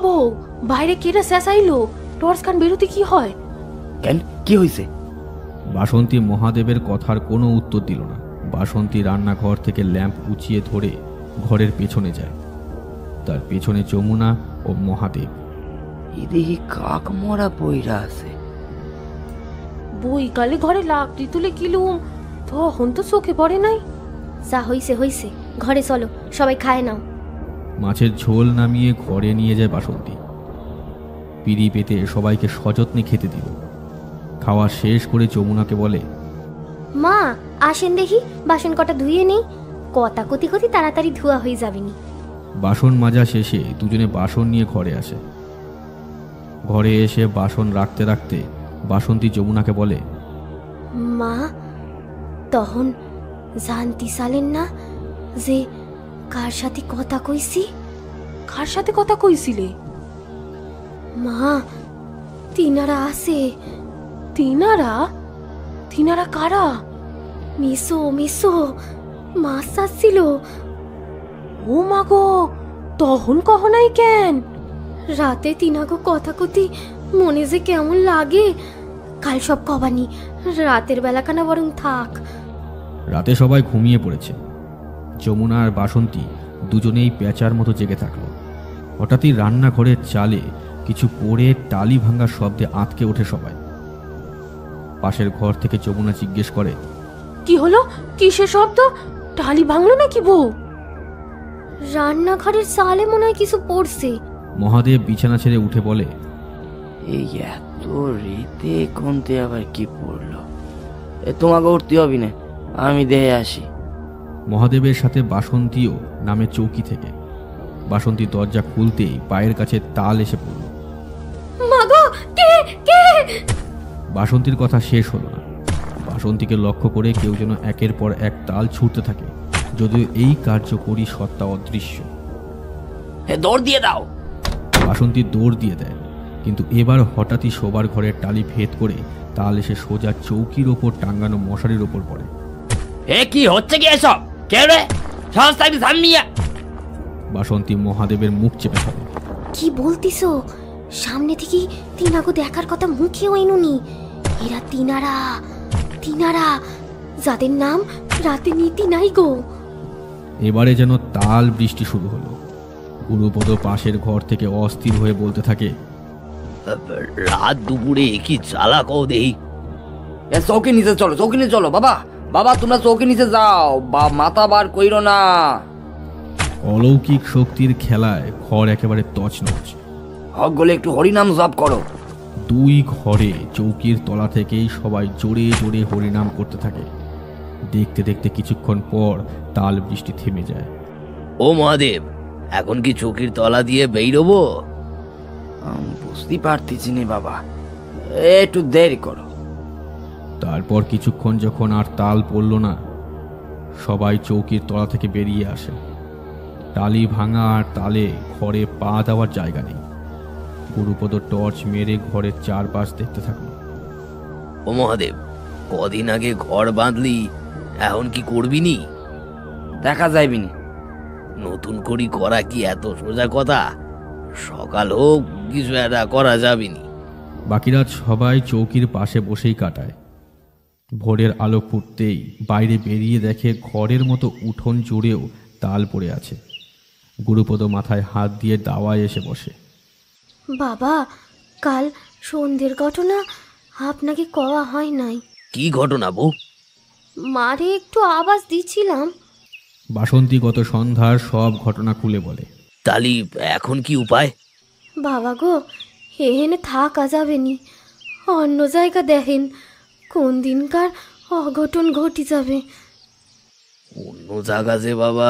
বউ, বাইরে কেটে চেঁচাইলো, টর্চ কান বেরোতে কি হয়? কেন, কি হয়েছে? বাসন্তী মহাদেবের কথার কোনো উত্তর দিল না। বাসন্তী রান্নাঘর থেকে ল্যাম্প উঁচিয়ে ধরে ঘরের পেছনে যায়। তার পেছনে যমুনা ও মহাদেব। এদিকে কাক মরা বইরা আছে। বইকালে ঘরে লাকড়ি তুলে কিলুম, তখন তো চোখে পড়ে নাই। যা হইছে হইছে, ঘরে চলো, সবাই খায় নাও। মাছের ঝোল নামিয়ে ঘরে নিয়ে যায় বাসন্তী। পিড়ি পেতে সবাইকে সযত্নে খেতে দিল। খাওয়া শেষ করে যমুনাকে বলে, মা আসেন দেখি, বাসন কটা ধুয়ে নেই, কতা কতি কতি তাড়াতাড়ি ধোয়া হয়ে যাবেনি। বাসন মাজা শেষে দুজনে বাসন নিয়ে ঘরে আসে। ঘরে এসে বাসন রাখতে রাখতে বাসন্তী যমুনাকে বলে, মা তখন জানতি সালেন না যে কার সাথে কথা কইছি? কার সাথে কথা কইছিলে? মা তিনারা আছে। তিনারা? তিনারা কারা? মিসো মিসো মাছ চাচ্ছিল। ও মাগো, তখন কহ নাই কেন? রাতে তিনাগো কথা কতি মনে যে কেমন লাগে, কাল সব কবানি, রাতের বেলাখানা বরং থাক। রাতে সবাই ঘুমিয়ে পড়েছে। যমুনা আর বাসন্তী দুজনেই পেঁচার মতো জেগে থাকলো। হঠাৎই রান্নাঘরের চালে কিছু পড়ে টালি ভাঙার শব্দে আঁতকে ওঠে সবাই। পাশের ঘর থেকে যমুনা জিজ্ঞেস করে, কি হলো? কিসের শব্দ? টালি ভাঙলো নাকি বউ? রান্নাঘরের চালে মনে হয় কিছু পড়ছে। মহাদেব বিছানা ছেড়ে উঠে বলে, এই এত রেতে কোনতে আবার কি পড়লো? তোমাকে উঠতে হবে না, আমি দেখে আসি। মহাদেবের সাথে বাসন্তীও নামে চৌকি থেকে। বাসন্তী দরজা খুলতেই পায়ের কাছে তাল এসে পড়ল। মাগো, কে কে? বাসন্তীর কথা শেষ হলো না। বাসন্তীকে লক্ষ্য করে কেউ যেন একের পর এক তাল ছুটতে থাকে, যদিও এই কার্যকরী সত্তা অদৃশ্য। দৌড় দিয়ে দাও। বাসন্তী দৌড় দিয়ে দেয়, কিন্তু এবার হঠাৎই শোবার ঘরের টালি ভেদ করে তাল এসে সোজা চৌকির ওপর টাঙ্গানো মশারির ওপর পড়ে। কি হচ্ছে কি এসব? কে রে? সংস্থাকে সামনিয়া। বাসন্তী মহাদেবের মুখ চেপে ধরে। কি বলতিস? সামনে থেকে তিনাগো দেখার কথা মুখেও এনুনি। এরা তিনারা, তিনারা যাদের নাম রাতে নীতি নাই গো। এবারে যেন তাল বৃষ্টি শুরু হলো। গুরুপদ পাশের ঘর থেকে অস্থির হয়ে বলতে থাকে, রাত দুপুরে কি জ্বালা কও দেই। চৌকি নিচে চলো, চৌকি নিচে চলো। বাবা বাবা, তোমরা চৌকি নিচে যাও, বা মাথা বার কইরো না। অলৌকিক শক্তির খেলায় ঘর একেবারে তছনছ। হক গলে একটু হরিনাম জপ করো। দুই ঘরে চৌকির তলা থেকেই সবাই জোরে জোরে হরিনাম করতে থাকে। দেখতে দেখতে কিছুক্ষণ পর তাল বৃষ্টি থেমে যায়। ও মহাদেব, এখন কি চৌকির তলা দিয়ে বেরোবো? বুঝতে পারতেছি না বাবা, একটু দেরি করো। তারপর কিছুক্ষণ যখন আর তাল পড়ল না, সবাই চৌকির তলা থেকে বেরিয়ে আসে। টালি ভাঙা আর তালে ঘরে পা দেওয়ার জায়গা নেই। গুরুপদ টর্চ মেরে ঘরের চারপাশ দেখতে থাকলো। ও মহাদেব, কদিন আগে ঘর বাঁধলি, এখন কি করবি নি? দেখা যাইবি না। নতুন করি করা কি এত সোজা কথা? সকাল হোক, কিছু একটা করা যাবিনি। বাকি রাত সবাই চৌকির পাশে বসেই কাটায়। ভোরের আলো ফুটতেই বাইরে বেরিয়ে দেখে ঘরের মতো উঠোন জুড়েও তাল পড়ে আছে। গুরুপদ মাথায় হাত দিয়ে দাওয়ায় এসে বসে। বাবা, কাল সন্ধ্যের ঘটনা আপনাকে কওয়া হয় নাই। কি ঘটনা বউ? মারে একটু আওয়াজ দিছিলাম। বাসন্তী গত সন্ধ্যার সব ঘটনা খুলে বলে। তালি এখন কি উপায়? বাবা গো, এহেনে থাকা যাবে নি, অন্য জায়গা দেখেন। কোন দিনকার অঘটন ঘটি যাবে। অন্য জায়গা যে বাবা,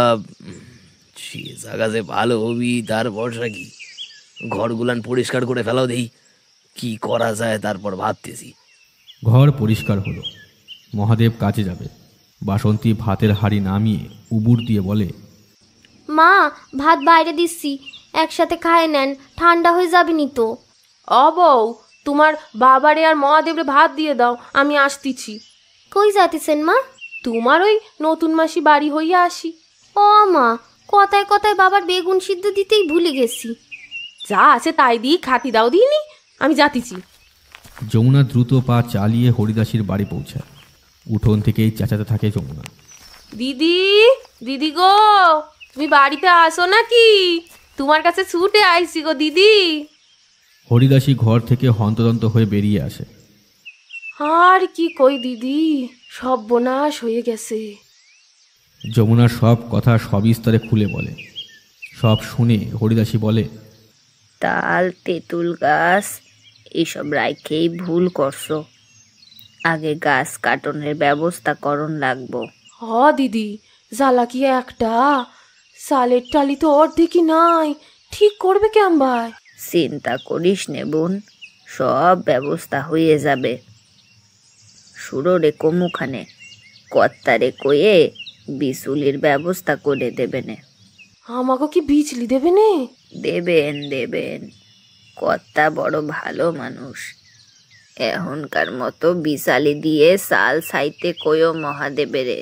সে জায়গা যে ভালো হবি তার ভরসা কি? ঘরগুলান পরিষ্কার করে ফেলাও দেই, কি করা যায় তারপর ভাবতেছি। ঘর পরিষ্কার হলো। মহাদেব কাজে যাবে। বাসন্তী ভাতের হাঁড়ি নামিয়ে উবুর দিয়ে বলে, মা, ভাত বাইরে দিচ্ছি, একসাথে খায় নেন, ঠান্ডা হয়ে যাবে নি তো। বউ, তোমার বাবারে আর মহাদেবরে ভাত দিয়ে দাও, আমি আসতেছি। কই যাতেছেন মা? তোমার ওই নতুন মাসি বাড়ি হইয়া আসি। ও মা, কথায় কথায় বাবার বেগুন সিদ্ধ দিতেই ভুলে গেছি। যা আছে তাই দিয়ে খাতি দাও দিইনি, আমি যাতিছি। যমুনা দ্রুত পা চালিয়ে হরিদাসীর বাড়ি পৌঁছায়। উঠোন থেকেই চেঁচাতে থাকে যমুনা। দিদি, দিদি গো, তুমি বাড়িতে আসো নাকি? তোমার কাছে ছুটে আইছি গো দিদি। হরিদাসী ঘর থেকে হন্তদন্ত হয়ে বেরিয়ে আসে। আর কি কই দিদি, সর্বনাশ হয়ে গেছে। যমুনা সব কথা সবিস্তারে খুলে বলে। সব শুনে হরিদাসী বলে, তাল, তেঁতুল গাছ এসব রাইখেই ভুল করছো। আগে গাছ কাটনের ব্যবস্থা করন লাগবো। দিদি, জ্বালা কি একটা, সালের টালি তো অর্ধেকই নাই, ঠিক করবে কেমবাই? চিন্তা করিস নে বোন, সব ব্যবস্থা হয়ে যাবে। সুররে কমুখানে কর্তারে কয়ে বিচুলির ব্যবস্থা করে দেবেনে। আমাকে কি বিচলি দেবে নে? দেবেন দেবেন, কর্তা বড় ভালো মানুষ। এখনকার মতো বিশালি দিয়ে সাল সাইতে কয়ো মহাদেবেরে।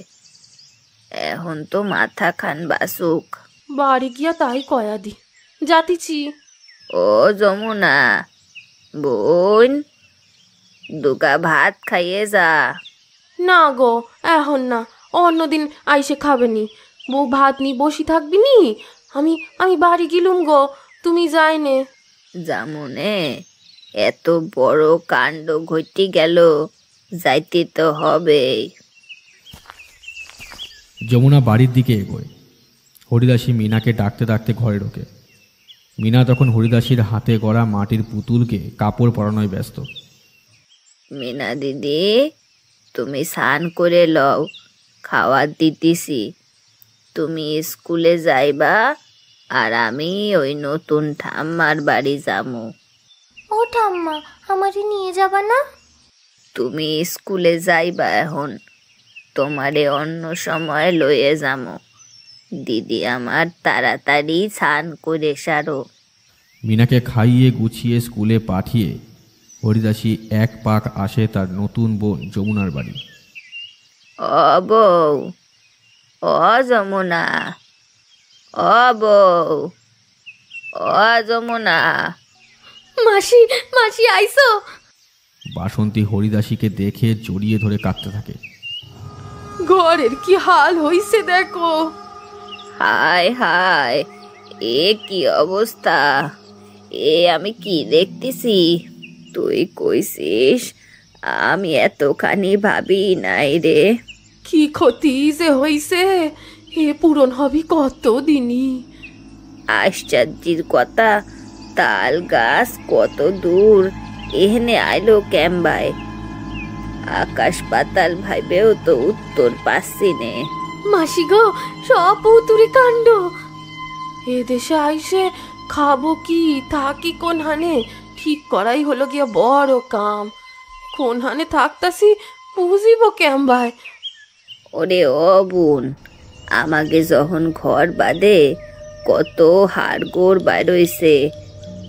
এখন তো মাথা খান বাসুক। বাড়ি গিয়া তাই কয়া দি, যাতিছি। ও যমুনা বোন, দুগা ভাত খাইয়ে যা। না গো, এখন না, অন্যদিন আইসে খাবেনি। বউ ভাত নি বসি থাকবি নি, আমি আমি বাড়ি গেলুম গো, তুমি যাইনে। জামুনে এত বড় কাণ্ড ঘটে গেল, যাইতে তো হবেই। যমুনা বাড়ির দিকে এগোয়। হরিদাসী মিনাকে ডাকতে ডাকতে ঘরে ঢোকে। মিনা তখন হরিদাসীর হাতে গড়া মাটির পুতুলকে কাপড় পরানোয় ব্যস্ত। মিনা দিদি, তুমি স্নান করে লও, খাওয়ার দিতেছি। তুমি স্কুলে যাইবা, আর আমি ওই নতুন ঠাম্মার বাড়ি যামু। ও ঠাম্মা, আমারে নিয়ে যাবা না? তুমি স্কুলে যাইবা এখন, তোমারে অন্য সময় লয়ে যামু। দিদি আমার তাড়াতাড়ি স্নান করে সারো। মিনাকে খাইয়ে গুছিয়ে স্কুলে পাঠিয়ে হরিদাসী এক পাক আসে তার নতুন বোন যমুনার বাড়ি। ও বউ, ও যমুনা, ও বউ, ও যমুনা। মাসি, মাসি আইসো। বাসন্তী হরিদাসীকে দেখে জড়িয়ে ধরে কাঁদতে থাকে। ঘরের কি হাল হইছে দেখো। হায় হায়, এ কি অবস্থা! এ আমি কি দেখতেছি! তুই কইছিস, আমি এতখানি ভাবি নাই রে। কি ক্ষতি যে হইছে, এ পূরণ হবি কত দিনই। আশ্চর্যের কথা, তাল গাছ কত দূর, এখানে আইলো ক্যাম্বায়। আকাশ পাতাল ভাইবেও তো উত্তর পাচ্ছি নে। মাসি গো, সব পুতুরি কাণ্ড। এ দেশে আইসে খাবো কি, থাকি কোন হানে, ঠিক করাই হলো গিয়া বড় কাম। কোন হানে থাকতাছি বুঝিব ক্যাম্বায়। ওরে ও বোন, আমাকে যখন ঘর বাঁধে কত হাড়গোড় বাইরইছে,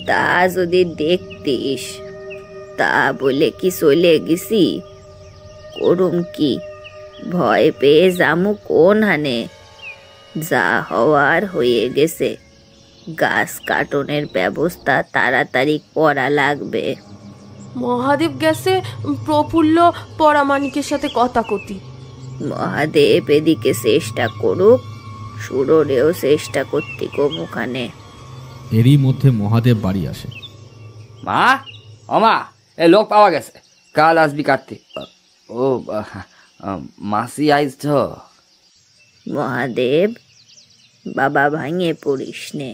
তা যদি দেখতিস। তা বলে কি চলে গেছি? করুম কি, ভয় পেয়ে যামু কোন হানে? যা হওয়ার হয়ে গেছে, গাছ কাটনের ব্যবস্থা তাড়াতাড়ি করা লাগবে। মহাদেব গেছে প্রফুল্ল পরামানিকের সাথে কথা কতি। মহাদেব এদিকে চেষ্টা করুক, সুরেও চেষ্টা করতে কমুখানে। এরই মধ্যে মহাদেব বাড়ি আসে। মা, ও মা, এ লোক পাওয়া গেছে, কাল আসবি কাটতে। ও মাসি আইস। মহাদেব, বাবা ভাঙে পড়িস নে।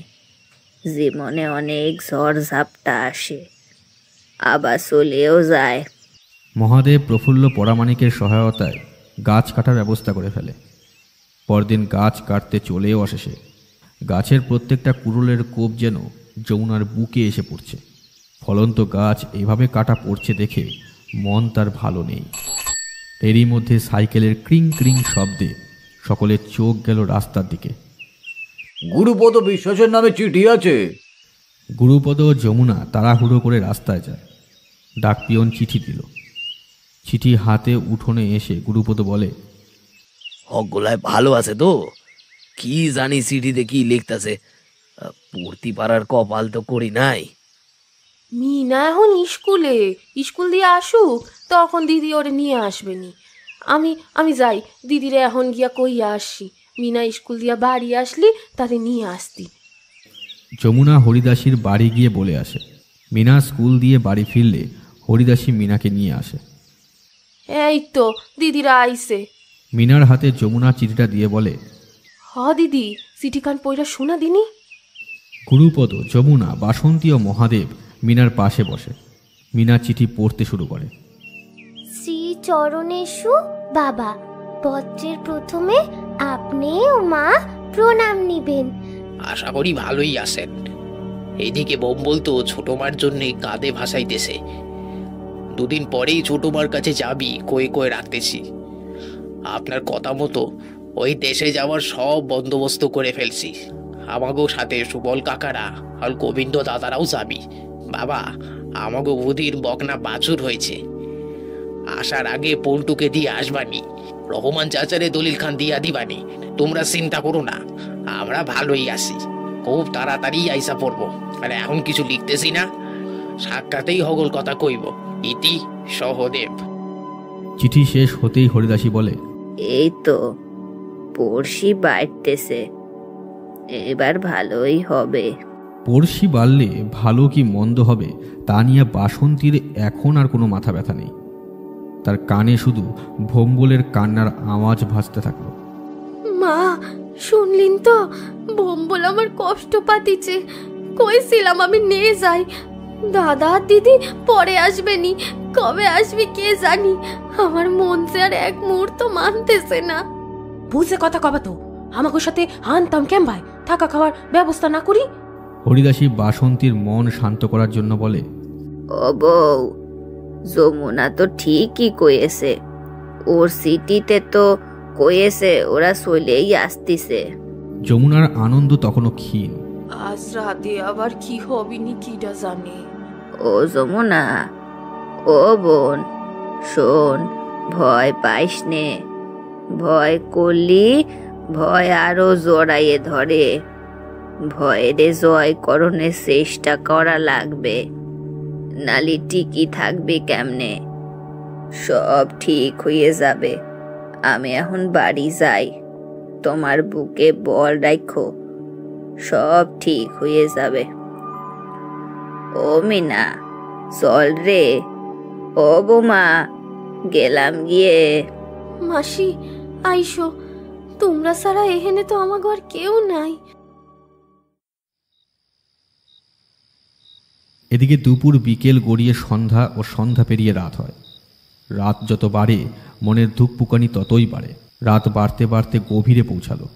জীবনে অনেক ঝড় ঝাপটা আসে, আবার চলেও যায়। মহাদেব প্রফুল্ল পরামানিকের সহায়তায় গাছ কাটার ব্যবস্থা করে ফেলে। পরদিন গাছ কাটতে চলেও আসে সে। গাছের প্রত্যেকটা কুড়ুলের কোপ যেন যমুনার বুকে এসে পড়ছে। ফলন্ত গাছ এভাবে কাটা পড়ছে দেখে মন তার ভালো নেই। এরই মধ্যে সাইকেলের ক্রিং ক্রিং শব্দে সকলের চোখ গেল রাস্তার দিকে। গুরুপদ বিশ্বাসের নামে চিঠি আছে। গুরুপদ ও যমুনা তাড়াহুড়ো করে রাস্তায় যায়। ডাকপিয়ন চিঠি দিল। চিঠি হাতে উঠোনে এসে গুরুপদ বলে, হকগুলায় ভালো আছে তো? কি জানি চিঠিতে কি লিখতেছে, পড়তি পারার কপাল তো করি নাই। মিনা এখন স্কুলে, স্কুল দিয়ে আসুক, তখন দিদি ওরে নিয়ে আসবেনি। আমি আমি যাই, দিদিরে এখন গিয়া কইয়া আসি। মিনা স্কুল দিয়া বাড়ি আসলি তারে নিয়ে আসতি। যমুনা হরিদাসীর বাড়ি গিয়ে বলে আসে। মিনা স্কুল দিয়ে বাড়ি ফিরলে হরিদাসী মিনাকে নিয়ে আসে। এই তো দিদিরা আইসে। মিনার হাতে যমুনা চিঠিটা দিয়ে বলে, হ দিদি, চিঠিখান পইরা শোনা দিনি। গুরুপদ, যমুনা, বাসন্তী ও মহাদেব মিনার পাশে বসে। মিনা চিঠি পড়তে শুরু করে। শ্রী চরণেশু বাবা, পত্রের প্রথমে আপনি ও মা প্রণাম নিবেন। আশা করি ভালোই আছেন। এইদিকে বোম বলতো ছোট মার জন্যে কাঁদে ভাসাইতেছে। দুদিন পরেই ছোট মার কাছে যাবি কয়ে কয়ে রাখতেছি। আপনার কথা মতো ওই দেশে যাওয়ার সব বন্দোবস্ত করে ফেলছি। আমাকেও সাথে সুবল কাকারা আর গোবিন্দ দাদারাও যাবি। বাবা, আমাকে বুধির বকনা বাছুর হয়েছে। আসার আগে পল্টুকে দিয়ে আসবানি, রহমান চাচারে দলিল খান দিয়া দিবানি। তোমরা চিন্তা করো না, আমরা ভালোই আছি। খুব তাড়াতাড়ি আইসা পড়বো। আর এখন কিছু লিখতেছি না, সাক্ষাতেই হগল কথা কইব। ইতি সহদেব। চিঠি শেষ হতেই হরিদাসী বলে, এই তো পড়শি বাড়তেছে, এবার ভালোই হবে। পড়শি বাড়লে ভালো কি মন্দ হবে তা নিয়ে বাসন্তীর এখন আর কোনো মাথা ব্যথা নেই। তার কানে শুধু ভোম্বলের কান্নার আওয়াজ ভাসতে থাকলো। মা, শুনলিন তো? ভোম্বল আমার কষ্ট পাতিছে। কইছিলাম আমি নিয়ে যাই। দাদা আর দিদি পরে আসবেনি, কবে আসবে কে জানি। আমার মন যে আর এক মুহূর্ত মানতেছে না। বুঝে কথা কবা তো, আমাকে সাথে আনতাম কেম ভাই, থাকা খাওয়ার ব্যবস্থা না করি? হরিদাসী বাসন্তীর মন শান্ত করার জন্য বলে, ও বউ, যমুনা তো ঠিকই কয়েছে, ওর সিটিতে তো কয়েছে ওরা চলেই আসতিছে। যমুনার আনন্দ তখনও ক্ষীণ। আজ রাতে আবার কি হবিনি কিটা জানে। ও যমুনা, ও বোন, শোন, ভয় পাইস নে। ভয় করলি ভয় আরো জড়াইয়ে ধরে। ভয়েরে জয় করণের চেষ্টা করা লাগবে, নালি টিকি থাকবে কেমনে। সব ঠিক হয়ে যাবে। আমি এখন বাড়ি যাই, তোমার বুকে বল রাখো, সব ঠিক হয়ে যাবে। ও মিনা, চল রে। ও বোমা, গেলাম গিয়ে। মাসি আইসো, তোমরা সারা এখানে তো আমাকে আর কেউ নাই। এদিকে দুপুর বিকেল গড়িয়ে সন্ধ্যা ও সন্ধ্যা পেরিয়ে রাত হয়। রাত যত বাড়ে মনের ধুকপুকানি ততই বাড়ে। রাত বাড়তে বাড়তে গভীরে পৌঁছালো।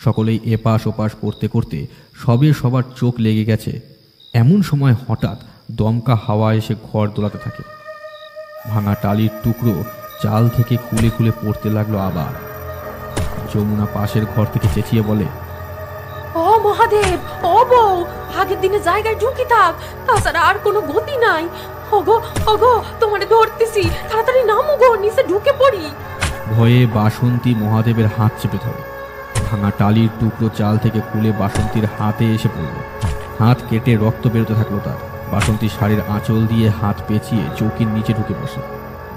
সকলেই এপাশ ওপাশ করতে করতে সবে সবার চোখ লেগে গেছে, এমন সময় হঠাৎ দমকা হাওয়া এসে ঘর দোলাতে থাকে। ভাঙা টালির টুকরো চাল থেকে খুলে খুলে পড়তে লাগলো আবার। যমুনা পাশের ঘর থেকে চেঁচিয়ে বলে, ও মহাদেব, ও বউ, আগের দিনে জায়গায় ঢুকি থাক, তাছাড়া আর কোনো গতি নাই। ওগো ওগো, তোমারে ধরতেছি, তাড়াতাড়ি নামো গো, নিচে ঢুকে পড়ি। ভয়ে বাসন্তী মহাদেবের হাত চেপে ধরে। ভাঙা টালির টুকরো চাল থেকে খুলে বাসন্তীর হাতে এসে পড়ল। হাত কেটে রক্ত বেরোতে থাকলো তার। বাসন্তী শাড়ির আঁচল দিয়ে হাত পেঁচিয়ে চৌকির নিচে ঢুকে বসে।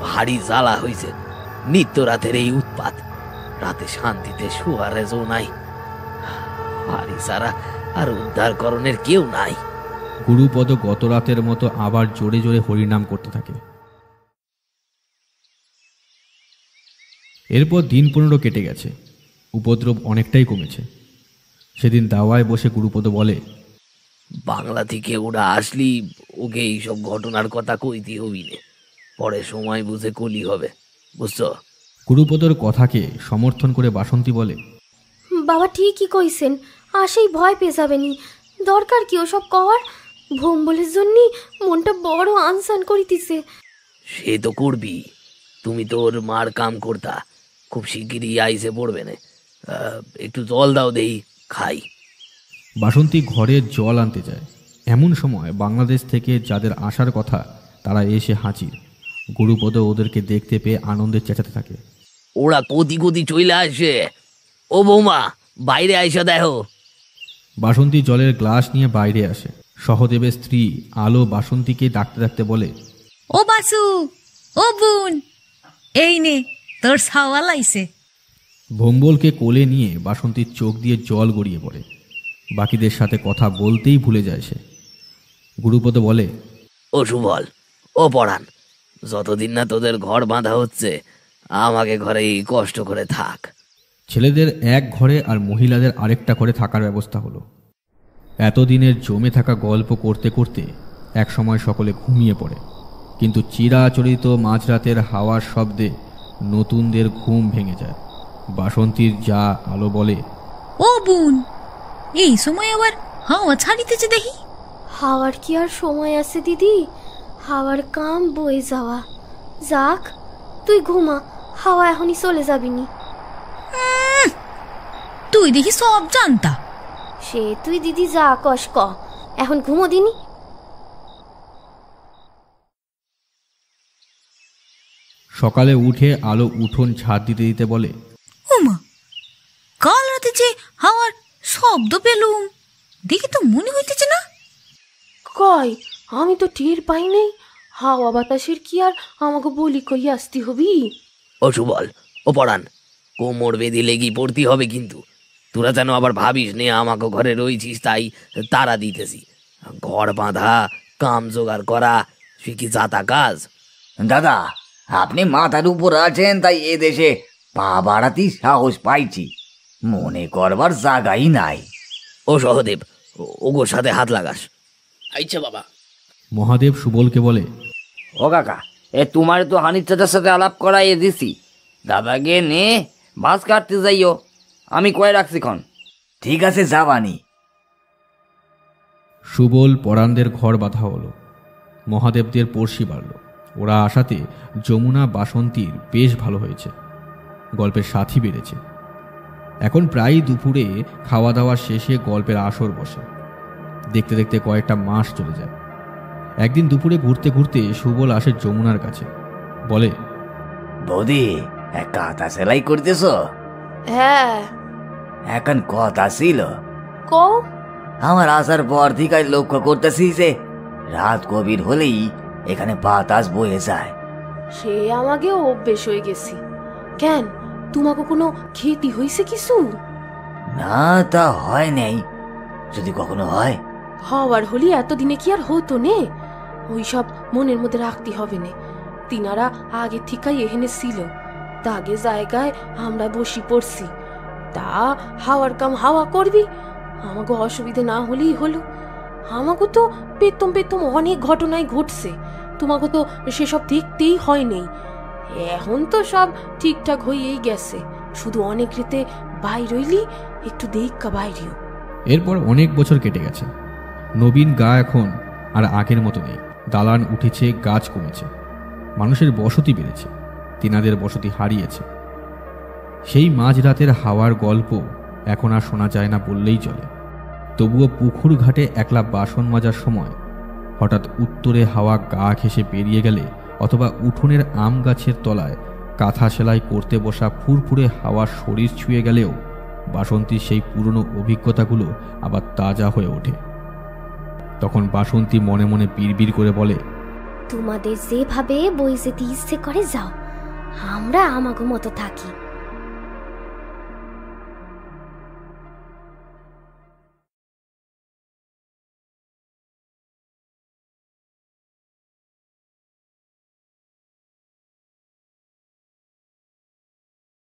ভারী জ্বালা হয়েছে, নিত্য রাতের এই উৎপাত। রাতে শান্তিতে শোয়ার রেজও নাই, ভারী সারা আর উদ্ধারকরণের কেউ নাই। গুরুপদ গত রাতের মতো আবার জোরে জোরে হরিনাম করতে থাকে। এরপর দিন 15 কেটে গেছে। উপদ্রব অনেকটাই কমেছে। সেদিন দাওয়ায় বসে গুরুপদ বলে, বাংলা থেকে ওরা আসলি ওকে এইসব ঘটনার কথা কইতে হবি নে, পরে সময় বুঝে কলি হবে, বুঝছো? গুরুপদর কথাকে সমর্থন করে বাসন্তী বলে, বাবা ঠিকই কইছেন, আসেই ভয় পেয়ে যাবেনি। দরকার কি ওসব কওয়ার? ভোম্বলের জন্যই মনটা বড় আনসান করিতেছে। সে তো করবি, তুমি তো ওর মার কাম করতা, খুব শিগগিরই আইসে পড়বে না। একটু জল দাও দেই, খাই। বাসন্তী ঘরে জল আনতে যায়। এমন সময় বাংলাদেশ থেকে যাদের আসার কথা তারা এসে হাজির। গুরুপদ ওদেরকে দেখতে পেয়ে আনন্দে চেঁচাতে থাকে। ওরা কতি কতি চইলে আসে। ও বৌমা, বাইরে আইসা দেখো। বাসন্তী জলের গ্লাস নিয়ে বাইরে আসে। সহদেবের স্ত্রী আলো বাসন্তীকে ডাকতে ডাকতে বলে, ও বাসু, ও বোন, এই নে তোর সাওয়াল আইছে। ভোম্বলকে কোলে নিয়ে বাসন্তীর চোখ দিয়ে জল গড়িয়ে পড়ে। বাকিদের সাথে কথা বলতেই ভুলে যায় সে। গুরুপদ বলে, ও সুবল, ও পড়ান, যতদিন না তোদের ঘর বাঁধা হচ্ছে আমাকে ঘরে কষ্ট করে থাক। ছেলেদের এক ঘরে আর মহিলাদের আরেকটা ঘরে থাকার ব্যবস্থা হলো। এতদিনের জমে থাকা গল্প করতে করতে একসময় সকলে ঘুমিয়ে পড়ে। কিন্তু চিরাচরিত মাঝরাতের হাওয়ার শব্দে নতুনদের ঘুম ভেঙে যায়। বাসন্তীর যা আলো বলে, ও বোন, এই সময় আবার হাওয়া ছাড়িতেছে দেখি। হাওয়ার কি আর সময় আছে দিদি? হাওয়ার কাম বয়ে যাওয়া। যাক, তুই ঘুমা, হাওয়া এখনই চলে যাবিনি। তুই দেখি সব জানতা। সে তুই দিদি যা কস ক, এখন ঘুমো দিনি। সকালে উঠে আলো উঠোন ঝাড় দিতে দিতে বলে, ওমা, কাল রাতে যে হাওয়ার শব্দ পেলুম, দেখে তো মনে হইতেছে না। কই, আমি তো টের পাই নাই। হাওয়া বাতাসের কি আর আমাকে বলি কই আসতে হবি? ও সুবল, ও পড়ান, কোমর বেঁধে লেগি পড়তে হবে কিন্তু। তোরা যেন আবার ভাবিস নে আমাকে ঘরে রয়েছিস তাই তারা দিতেছি। ঘর বাঁধা, কাম জোগাড় করা, সে কি যাতা কাজ? দাদা, আপনি মাথার উপর আছেন তাই এ দেশে পা বাড়াতেই সাহস পাইছি, মনে করবার জায়গাই নাই। ও সহদেব, ওগোর সাথে হাত লাগাস। আইছে বাবা। মহাদেব সুবলকে বলে, ও কাকা, তোমার তো হানির চাচার সাথে আলাপ করাইয়ে দিছি, দাদাকে নে বাস কাটতে যাইও, আমি কয়ে রাখছি খন। ঠিক আছে, যাবানি। সুবল পরাণদের ঘর বাঁধা হলো। মহাদেবদের পড়শি বাড়ল। ওরা আসাতে যমুনা বাসন্তীর বেশ ভালো হয়েছে, গল্পের সাথী বেড়েছে। এখন প্রায় দুপুরে খাওয়া দাওয়া শেষে গল্পের আসর বসে। দেখতে দেখতে কয়েকটা মাস চলে যায়। একদিন দুপুরে ঘুরতে ঘুরতে সুবল আসে যমুনার কাছে, বলে, বৌদি, কাঁথা সেলাই করতেছ? হ্যাঁ। এখন কথা ছিল, কও। আমার আসার পর থেকে লক্ষ্য করতেছি যে রাত গভীর হলেই এখানে বাতাস বয়ে যায়। সে আমাকে অভ্যেস হয়ে গেছি। কেন, তোমাকে কোনো ক্ষতি হয়েছে কিছু? না, তা হয় নাই, যদি কখনো হয়। হওয়ার হলি এতদিনে কি আর হতো নে? ওই সব মনের মধ্যে রাখতে হবে না। তিনারা আগে থেকেই এখানে ছিল, দাগে জায়গায় আমরা বসি পড়ছি। তা হাওয়ার কাম হাওয়া করবি, আমাকে অসুবিধা না হলেই হলো। আমাকে তো পেতম পেতম অনেক ঘটনাই ঘটছে, তোমাকে তো সেসব দেখতেই হয় নেই। এখন তো সব ঠিকঠাক হয়েই গেছে, শুধু অনেক রেতে বাইর হইলি একটু দেখা বাইরেও। এরপর অনেক বছর কেটে গেছে। নবীন গা এখন আর আগের মতো নেই। দালান উঠেছে, গাছ কমেছে, মানুষের বসতি বেড়েছে, তিনাদের বসতি হারিয়েছে। সেই মাঝরাতের হাওয়ার গল্প এখন আর শোনা যায় না বললেই চলে। তবুও পুকুর ঘাটে একলা বাসন মাজার সময় হঠাৎ উত্তরে হাওয়া গা ঘেঁষে বেরিয়ে গেলে, অথবা উঠোনের আম গাছের তলায় কাঁথা সেলাই করতে বসা ফুরফুরে হাওয়া শরীর ছুঁয়ে গেলেও বাসন্তীর সেই পুরনো অভিজ্ঞতাগুলো আবার তাজা হয়ে ওঠে। তখন বাসন্তী মনে মনে বিড়বিড় করে বলে, তোমাদের যেভাবে বই যেতে ইচ্ছে করে যাও, আমরা আমাগো মতো থাকি।